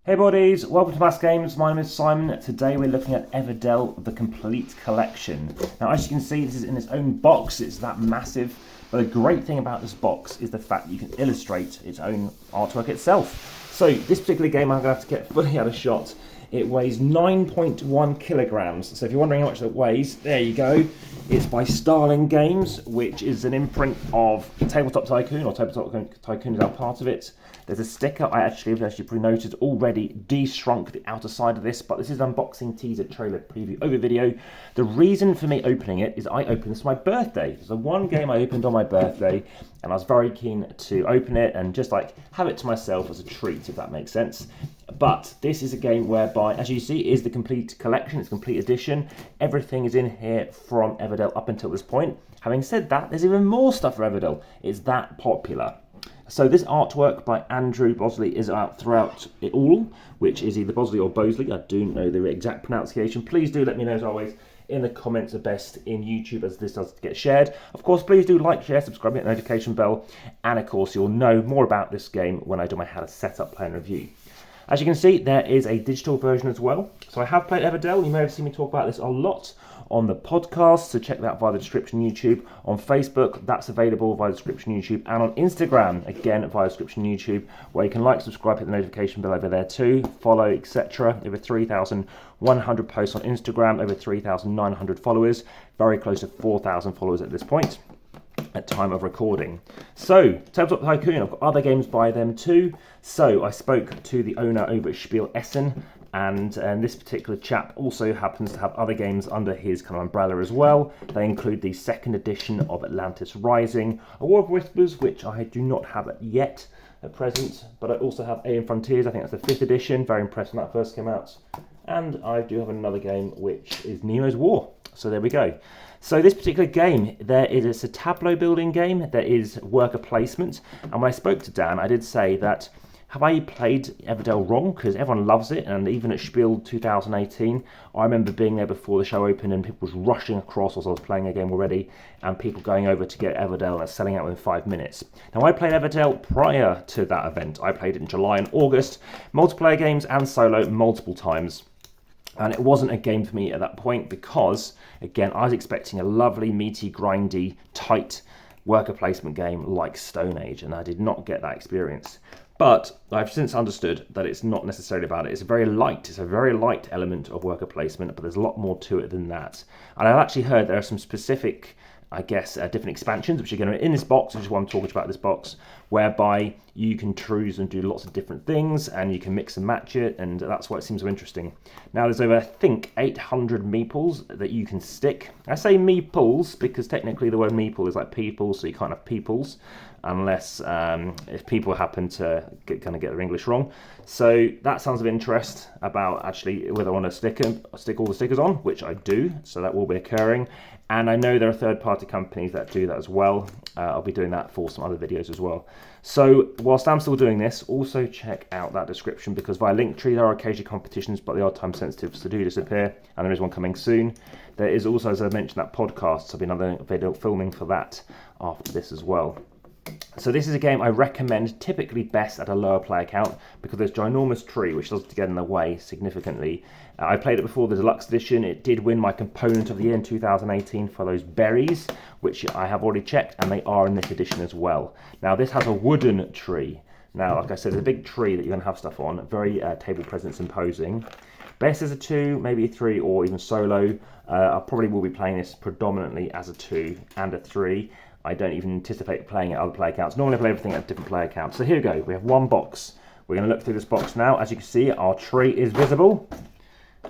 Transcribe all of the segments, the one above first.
Hey buddies, welcome to AmassGames. My name is Simon. Today we're looking at Everdell, the complete collection. Now as you can see, this is in its own box. It's that massive. But the great thing about this box is the fact that you can illustrate its own artwork itself. So this particular game I'm going to have to get fully out of shot. It weighs 9.1 kilograms. So if you're wondering how much it weighs, there you go. It's by Starling Games, which is an imprint of Tabletop Tycoon, or Tabletop Tycoon is now part of it. There's a sticker. I actually, as you probably noted, already de-shrunk the outer side of this, but this is an unboxing teaser trailer preview over video. The reason for me opening it is I opened this for my birthday. It's the one game I opened on my birthday, and I was very keen to open it and just like have it to myself as a treat, if that makes sense. But this is a game whereby, as you see, it is the complete collection, it's complete edition. Everything is in here from Everdell up until this point. Having said that, there's even more stuff for Everdell. It's that popular. So this artwork by Andrew Bosley is out throughout it all, which is either Bosley or Bosley. I don't know the exact pronunciation. Please do let me know, as always, in the comments, the best in YouTube, as this does get shared. Of course, please do like, share, subscribe, hit the notification bell, and of course, you'll know more about this game when I do my how to set up, play, and review. As you can see, there is a digital version as well. So I have played Everdell. You may have seen me talk about this a lot on the podcast, so check that via the description YouTube. On Facebook, that's available via the description YouTube, and on Instagram, again via the description YouTube, where you can like, subscribe, hit the notification bell over there too, follow, etc. Over 3,100 posts on Instagram, over 3,900 followers, very close to 4,000 followers at this point at time of recording. So, Tabletop Tycoon, I've got other games by them too. So, I spoke to the owner over at SPIEL.digital, and this particular chap also happens to have other games under his kind of umbrella as well. They include the second edition of Atlantis Rising, A War of Whispers, which I do not have yet at present, but I also have Alien Frontiers. I think that's the 5th edition, very impressed when that first came out. And I do have another game, which is Nemo's War. So there we go. So this particular game, it's a tableau building game. There is worker placement. And when I spoke to Dan, I did say that, have I played Everdell wrong? Because everyone loves it, and even at Spiel 2018, I remember being there before the show opened and people was rushing across as I was playing a game already, and people going over to get Everdell and selling out within 5 minutes. Now, I played Everdell prior to that event. I played it in July and August, multiplayer games and solo multiple times. And it wasn't a game for me at that point because, again, I was expecting a lovely, meaty, grindy, tight worker placement game like Stone Age, and I did not get that experience. But I've since understood that it's not necessarily about it. It's a very light element of worker placement, but there's a lot more to it than that. And I've actually heard there are some specific, I guess, different expansions, which are going to be in this box, which is what I'm talking about, this box, whereby you can choose and do lots of different things, and you can mix and match it, and that's why it seems so interesting. Now, there's over, I think, 800 meeples that you can stick. I say meeples because technically the word meeple is like people, so you can't have peoples, unless if people happen to get their English wrong. So that sounds of interest about actually whether I want to stick all the stickers on, which I do, so that will be occurring. And I know there are third-party companies that do that as well. I'll be doing that for some other videos as well. So whilst I'm still doing this, also check out that description, because via Linktree there are occasionally competitions, but they are time sensitive, so do disappear, and there is one coming soon. There is also, as I mentioned, that podcast, so there'll be another video filming for that after this as well. So this is a game I recommend typically best at a lower player count because there's ginormous tree which does get in the way significantly. I played it before the deluxe edition. It did win my component of the year in 2018 for those berries, which I have already checked, and they are in this edition as well. Now this has a wooden tree. Now, like I said, it's a big tree that you're going to have stuff on, very table presence imposing. Best as a 2, maybe a 3, or even solo. I probably will be playing this predominantly as a 2 and a 3. I don't even anticipate playing at other player counts. Normally I play everything at different player counts. So here we go, we have one box. We're going to look through this box now. As you can see, our tree is visible.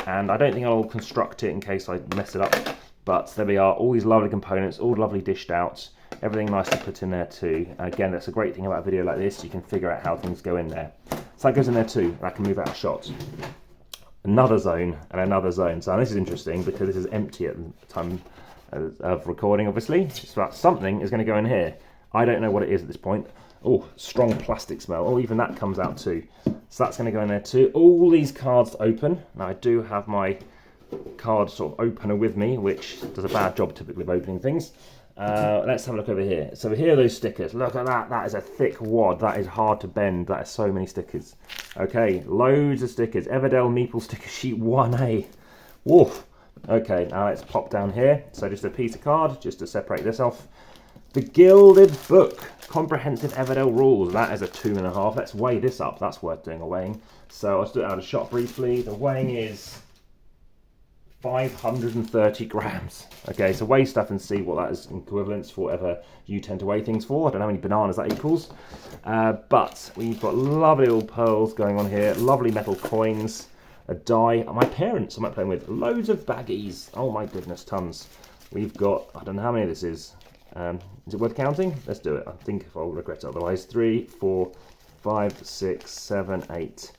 And I don't think I'll construct it in case I mess it up. But there we are, all these lovely components, all lovely dished out. Everything nicely put in there too. And again, that's a great thing about a video like this. You can figure out how things go in there. So that goes in there too, and I can move out of shot. Another zone and another zone. So this is interesting because this is empty at the time of recording, obviously. So something is going to go in here. I don't know what it is at this point. Oh, strong plastic smell. Oh, even that comes out too. So that's going to go in there too. All these cards to open. Now I do have my card sort of opener with me, which does a bad job typically of opening things. Let's have a look over here. So here are those stickers. Look at that. That is a thick wad. That is hard to bend. That is so many stickers. Okay, loads of stickers. Everdell Meeple sticker sheet 1A. Woof. Okay, now let's pop down here. So just a piece of card, just to separate this off. The Gilded Book, Comprehensive Everdell Rules. That is a 2.5. Let's weigh this up. That's worth doing a weighing. So I'll just do it out of shot briefly. The weighing is 530 grams. Okay, so weigh stuff and see what that is in equivalence for whatever you tend to weigh things for. I don't know how many bananas that equals. But we've got lovely little pearls going on here, lovely metal coins, a die. My parents I might play with, loads of baggies. Oh my goodness, tons. We've got, I don't know how many this is. Is it worth counting? Let's do it. I think if I'll regret it otherwise. 3, 4, 5, 6, 7, 8,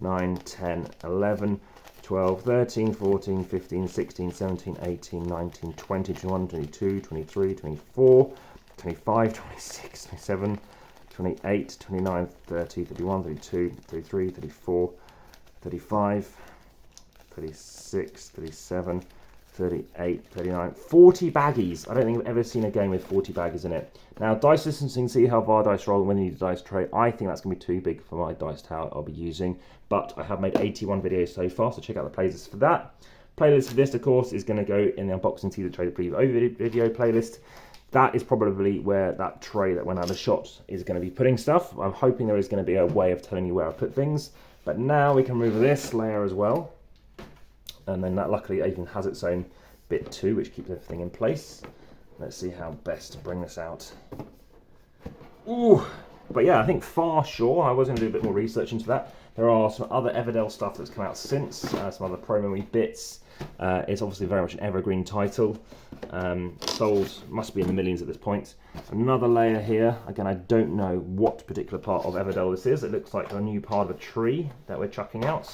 9, 10, 11, 12, 13, 14, 15, 16, 17, 18, 19, 20, 21, 22, 23, 24, 25, 26, 27, 28, 29, 30, 31, 32, 33, 34, 35, 36, 37, 38, 39, 40 baggies. I don't think I've ever seen a game with 40 baggies in it. Now, dice systems, you can see how far dice roll when you need a dice tray. I think that's going to be too big for my dice tower I'll be using, but I have made 81 videos so far, so check out the playlist for that. Playlist for this, of course, is going to go in the unboxing teaser tray preview video playlist. That is probably where that tray that went out of shot is going to be putting stuff. I'm hoping there is going to be a way of telling you where I put things, but now we can remove this layer as well. And then that luckily even has its own bit too, which keeps everything in place. Let's see how best to bring this out. Ooh, but yeah, I think far sure. I was going to do a bit more research into that. There are some other Everdell stuff that's come out since, some other promo-y bits. It's obviously very much an evergreen title. Sold, must be in the millions at this point. Another layer here. Again, I don't know what particular part of Everdell this is. It looks like a new part of a tree that we're chucking out.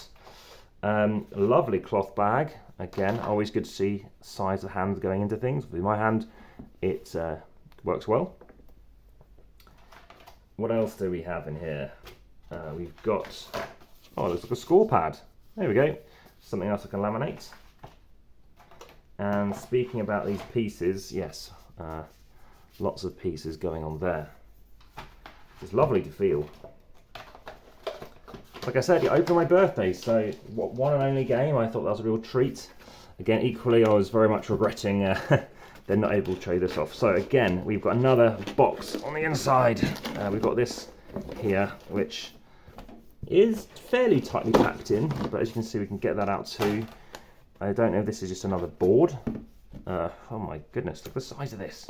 Lovely cloth bag. Again, always good to see size of hands going into things. With my hand, it works well. What else do we have in here? We've got, oh, it looks like a score pad. There we go. Something else I can laminate. And speaking about these pieces, yes, lots of pieces going on there. It's lovely to feel. Like I said, you opened my birthday, so what, one and only game. I thought that was a real treat. Again, equally, I was very much regretting they're not able to trade this off. So again, we've got another box on the inside. We've got this here, which is fairly tightly packed in, but as you can see, we can get that out too. I don't know if this is just another board. Oh my goodness, look at the size of this.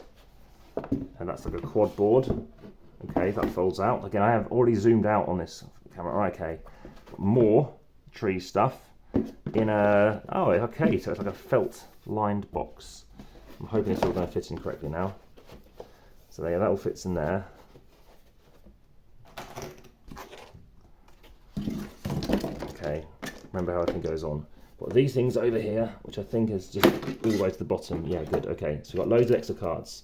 And that's like a quad board. Okay, that folds out. Again, I have already zoomed out on this camera. Okay, more tree stuff in a, oh, okay, so it's like a felt lined box. I'm hoping it's all going to fit in correctly now. So there, that all fits in there. Okay, remember how everything goes on. But these things over here, which I think is just all the way to the bottom. Yeah, good. Okay, so we've got loads of extra cards.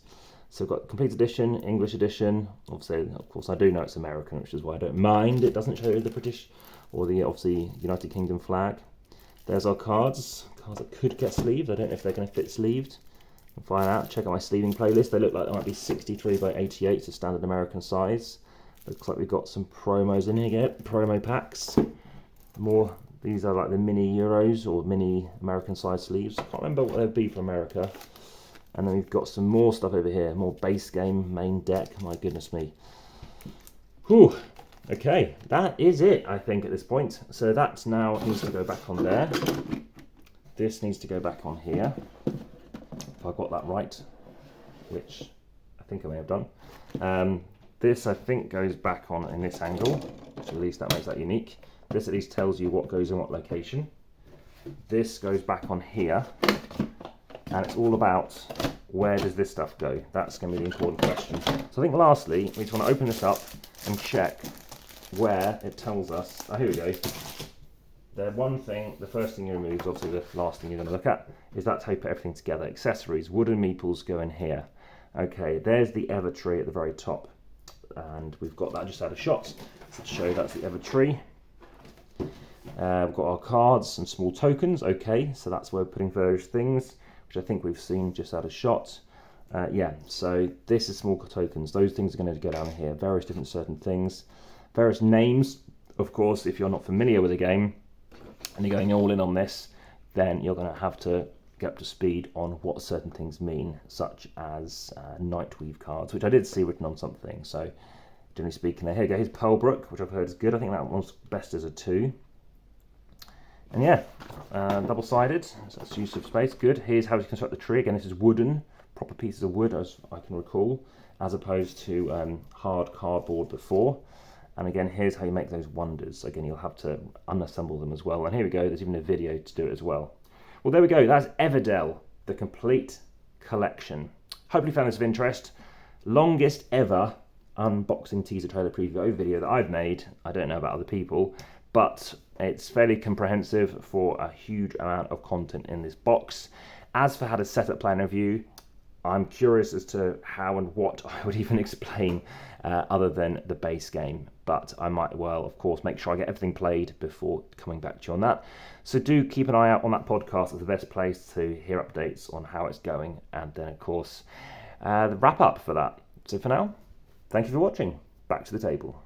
So we've got complete edition, English edition. Obviously, of course, I do know it's American, which is why I don't mind. It doesn't show the British or the obviously United Kingdom flag. There's our cards. Cards that could get sleeved. I don't know if they're going to fit sleeved. We'll find out. Check out my sleeving playlist. They look like they might be 63 by 88, so standard American size. Looks like we've got some promos in here. Promo packs. More. These are like the mini Euros or mini American size sleeves. I can't remember what they'd be for America. And then we've got some more stuff over here. More base game, main deck. My goodness me. Whew. Okay, that is it, I think, at this point. So that now needs to go back on there. This needs to go back on here. If I got that right, which I think I may have done. This, I think, goes back on in this angle, which at least that makes that unique. This at least tells you what goes in what location. This goes back on here. And it's all about where does this stuff go? That's going to be the important question. So I think lastly, we just want to open this up and check where it tells us. Oh, here we go. The first thing you remove, is obviously the last thing you're going to look at, is that's how you put everything together. Accessories, wooden meeples go in here. Okay, there's the Ever tree at the very top. And we've got that just out of shot to show that's the Ever tree. We've got our cards, some small tokens. Okay, so that's where we're putting various things, which I think we've seen just out of shot. Yeah, so this is small tokens. Those things are going to go down here. Various different certain things. Various names. Of course, if you're not familiar with the game and you're going all in on this, then you're going to have to get up to speed on what certain things mean, such as Nightweave cards, which I did see written on something. So generally speaking, here you go. Here's Pearlbrook, which I've heard is good. I think that one's best as a 2. And yeah, double-sided, so that's use of space, good. Here's how you construct the tree. Again, this is wooden, proper pieces of wood, as I can recall, as opposed to hard cardboard before. And again, here's how you make those wonders. Again, you'll have to unassemble them as well. And here we go, there's even a video to do it as well. Well, there we go, that's Everdell, the complete collection. Hopefully you found this of interest. Longest ever unboxing teaser trailer preview video that I've made. I don't know about other people, but it's fairly comprehensive for a huge amount of content in this box. As for how to set up, plan, review, I'm curious as to how and what I would even explain other than the base game, but I might well, of course, make sure I get everything played before coming back to you on that. So do keep an eye out on that podcast as the best place to hear updates on how it's going, and then, of course, the wrap up for that. So for now, thank you for watching. Back to the table.